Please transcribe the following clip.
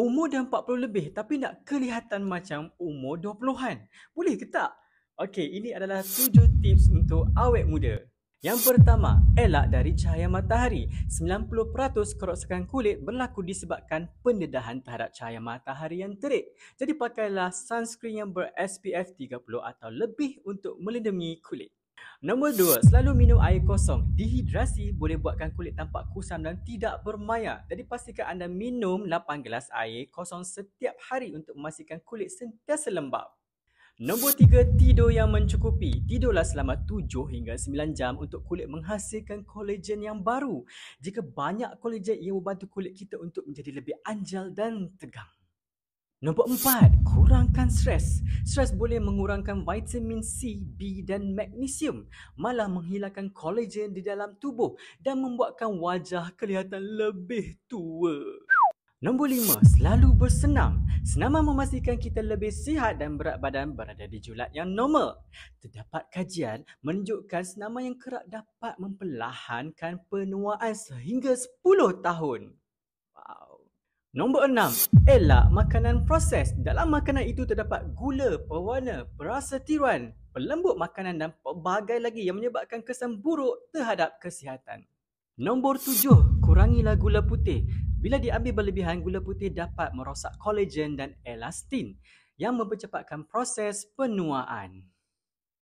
Umur dah 40 lebih tapi nak kelihatan macam umur 20-an. Boleh ke tak? Okey, ini adalah 7 tips untuk awet muda. Yang pertama, elak dari cahaya matahari. 90% kerosakan kulit berlaku disebabkan pendedahan terhadap cahaya matahari yang terik. Jadi pakailah sunscreen yang ber-SPF 30 atau lebih untuk melindungi kulit. Nombor 2, selalu minum air kosong. Dehidrasi boleh buatkan kulit tampak kusam dan tidak bermaya. Jadi pastikan anda minum 8 gelas air kosong setiap hari untuk memastikan kulit sentiasa lembap. Nombor 3, tidur yang mencukupi. Tidurlah selama 7 hingga 9 jam untuk kulit menghasilkan kolagen yang baru. Jika banyak kolagen, ia membantu kulit kita untuk menjadi lebih anjal dan tegang. Nombor 4, kurangkan stres. Stres boleh mengurangkan vitamin C, B dan magnesium, malah menghilangkan kolagen di dalam tubuh dan membuatkan wajah kelihatan lebih tua. Nombor 5, selalu bersenam. Senaman memastikan kita lebih sihat dan berat badan berada di julat yang normal. Terdapat kajian menunjukkan senaman yang kerap dapat memperlahankan penuaan sehingga 10 tahun. Wow. Nombor 6, elak makanan proses. Dalam makanan itu terdapat gula, pewarna, perasa tiruan, pelembut makanan dan pelbagai lagi yang menyebabkan kesan buruk terhadap kesihatan. Nombor 7, kurangilah gula putih. Bila diambil berlebihan, gula putih dapat merosak kolagen dan elastin yang mempercepatkan proses penuaan.